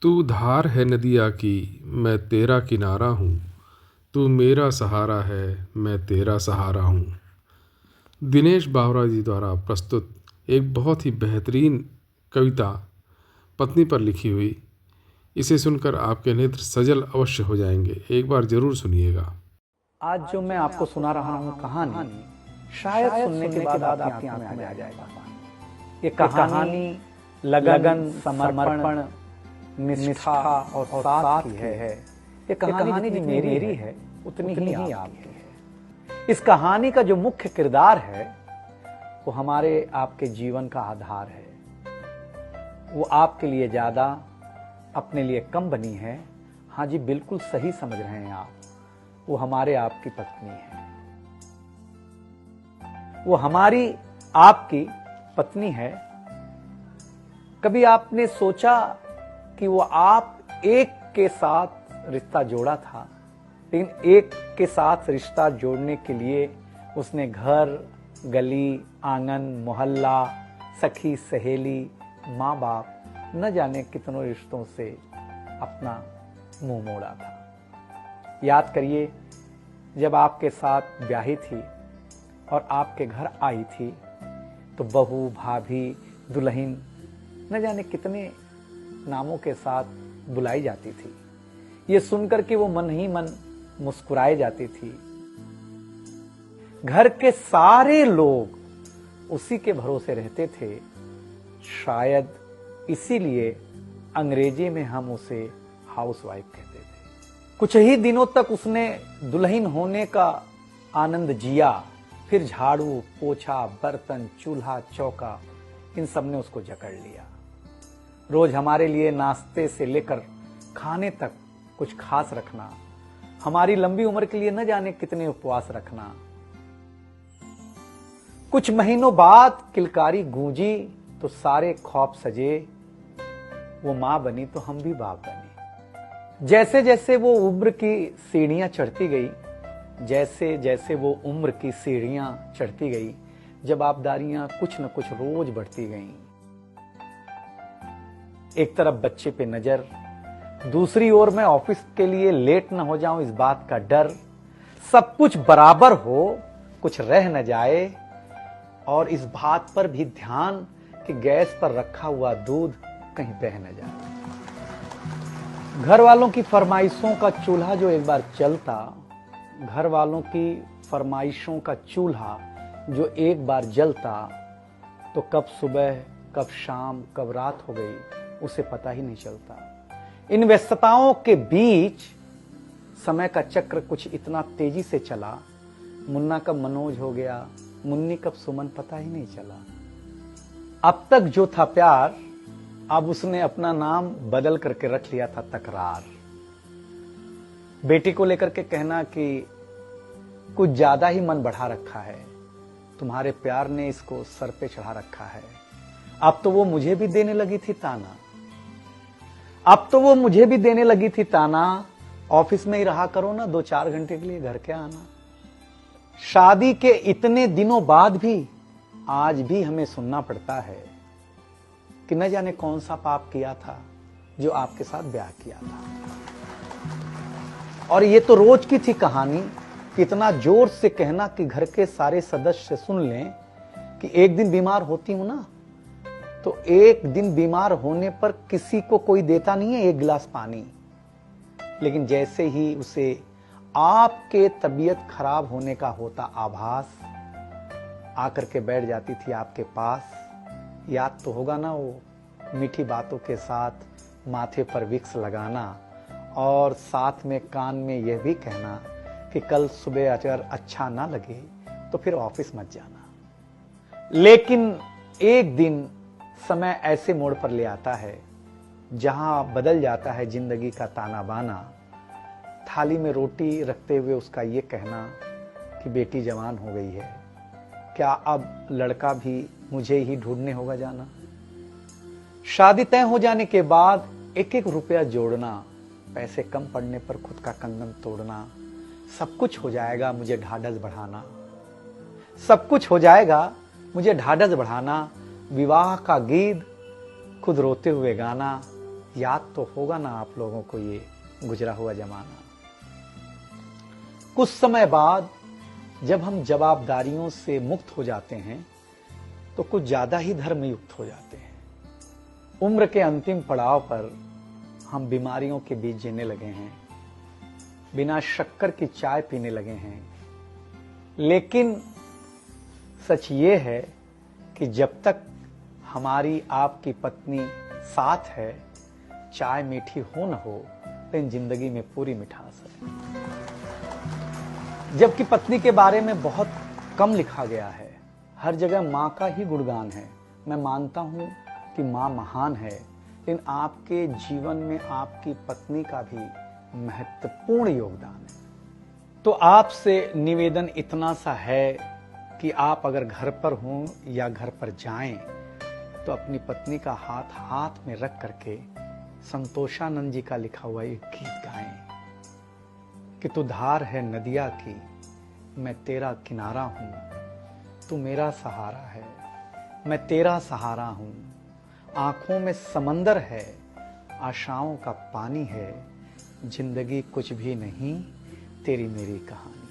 तू धार है नदिया की, मैं तेरा किनारा हूँ। तू मेरा सहारा है, मैं तेरा सहारा हूँ। दिनेश बावरा जी द्वारा प्रस्तुत एक बहुत ही बेहतरीन कविता पत्नी पर लिखी हुई। इसे सुनकर आपके नेत्र सजल अवश्य हो जाएंगे। एक बार जरूर सुनिएगा। आज जो मैं आपको सुना रहा हूँ कहानी, शायद सुनने के बाद आपकी आंखों में आ जाएगा। ये कहानी लगन, समर्पण, निष्ठा और साथ की है। ये कहानी जितनी मेरी है उतनी ही आपकी है। इस कहानी का जो मुख्य किरदार है वो हमारे आपके जीवन का आधार है। वो आपके लिए ज्यादा, अपने लिए कम बनी है। हाँ जी, बिल्कुल सही समझ रहे हैं आप। वो हमारे आपकी पत्नी है। वो हमारी आपकी पत्नी है। कभी आपने सोचा कि वो आप एक के साथ रिश्ता जोड़ा था, लेकिन एक के साथ रिश्ता जोड़ने के लिए उसने घर, गली, आंगन, मोहल्ला, सखी, सहेली, माँ बाप, न जाने कितनों रिश्तों से अपना मुंह मोड़ा था। याद करिए, जब आपके साथ ब्याही थी और आपके घर आई थी तो बहू, भाभी, दुल्हन, न जाने कितने नामों के साथ बुलाई जाती थी। ये सुनकर के वो मन ही मन मुस्कुराए जाती थी। घर के सारे लोग उसी के भरोसे रहते थे। शायद इसीलिए अंग्रेजी में हम उसे हाउसवाइफ कहते थे। कुछ ही दिनों तक उसने दुल्हन होने का आनंद जिया। फिर झाड़ू, पोछा, बर्तन, चूल्हा, चौका, इन सब ने उसको जकड़ लिया। रोज हमारे लिए नाश्ते से लेकर खाने तक कुछ खास रखना, हमारी लंबी उम्र के लिए न जाने कितने उपवास रखना। कुछ महीनों बाद किलकारी गूंजी तो सारे ख्वाब सजे। वो मां बनी तो हम भी बाप बने। जैसे जैसे वो उम्र की सीढ़ियां चढ़ती गई, जैसे जैसे वो उम्र की सीढ़ियां चढ़ती गई, जवाबदारियां कुछ न कुछ रोज बढ़ती गईं। एक तरफ बच्चे पे नजर, दूसरी ओर मैं ऑफिस के लिए लेट न हो जाऊं इस बात का डर। सब कुछ बराबर हो, कुछ रह न जाए, और इस बात पर भी ध्यान कि गैस पर रखा हुआ दूध कहीं बह न जाए। घर वालों की फरमाइशों का चूल्हा जो एक बार चलता, घर वालों की फरमाइशों का चूल्हा जो एक बार जलता, तो कब सुबह, कब शाम, कब रात हो गई उसे पता ही नहीं चलता। इन व्यस्तताओं के बीच समय का चक्र कुछ इतना तेजी से चला, मुन्ना कब मनोज हो गया, मुन्नी कब सुमन, पता ही नहीं चला। अब तक जो था प्यार, अब उसने अपना नाम बदल करके रख लिया था तकरार। बेटी को लेकर के कहना कि कुछ ज्यादा ही मन बढ़ा रखा है, तुम्हारे प्यार ने इसको सर पे चढ़ा रखा है। अब तो वो मुझे भी देने लगी थी ताना, अब तो वो मुझे भी देने लगी थी ताना। ऑफिस में ही रहा करो ना, 2-4 घंटे के लिए घर के आना। शादी के इतने दिनों बाद भी आज भी हमें सुनना पड़ता है कि न जाने कौन सा पाप किया था जो आपके साथ ब्याह किया था। और ये तो रोज की थी कहानी। इतना जोर से कहना कि घर के सारे सदस्य सुन लें कि एक दिन बीमार होती हूं ना, तो एक दिन बीमार होने पर किसी को कोई देता नहीं है 1 गिलास पानी, लेकिन जैसे ही उसे आपके तबीयत खराब होने का होता आभास, आकर के बैठ जाती थी आपके पास। याद तो होगा ना, वो मीठी बातों के साथ माथे पर विक्स लगाना और साथ में कान में यह भी कहना कि कल सुबह अगर अच्छा ना लगे तो फिर ऑफिस मत जाना। लेकिन एक दिन समय ऐसे मोड़ पर ले आता है जहां बदल जाता है जिंदगी का ताना बाना। थाली में रोटी रखते हुए उसका ये कहना कि बेटी जवान हो गई है, क्या अब लड़का भी मुझे ही ढूंढने होगा जाना। शादी तय हो जाने के बाद 1-1 रुपया जोड़ना, पैसे कम पड़ने पर खुद का कंगन तोड़ना, सब कुछ हो जाएगा मुझे ढाढ़स बढ़ाना, सब कुछ हो जाएगा मुझे ढाढ़स बढ़ाना। विवाह का गीत खुद रोते हुए गाना, याद तो होगा ना आप लोगों को ये गुजरा हुआ जमाना। कुछ समय बाद जब हम जवाबदारियों से मुक्त हो जाते हैं तो कुछ ज्यादा ही धर्मयुक्त हो जाते हैं। उम्र के अंतिम पड़ाव पर हम बीमारियों के बीच जीने लगे हैं, बिना शक्कर की चाय पीने लगे हैं। लेकिन सच ये है कि जब तक हमारी आपकी पत्नी साथ है, चाय मीठी हो न हो, लेकिन जिंदगी में पूरी मिठास है। जबकि पत्नी के बारे में बहुत कम लिखा गया है, हर जगह मां का ही गुणगान है। मैं मानता हूं कि मां महान है, लेकिन आपके जीवन में आपकी पत्नी का भी महत्वपूर्ण योगदान है। तो आपसे निवेदन इतना सा है कि आप अगर घर पर हों या घर पर जाएं तो अपनी पत्नी का हाथ हाथ में रख करके संतोषानंद जी का लिखा हुआ एक गीत गाएं कि तू धार है नदिया की, मैं तेरा किनारा हूं, तू मेरा सहारा है, मैं तेरा सहारा हूं। आंखों में समंदर है, आशाओं का पानी है, जिंदगी कुछ भी नहीं, तेरी मेरी कहानी।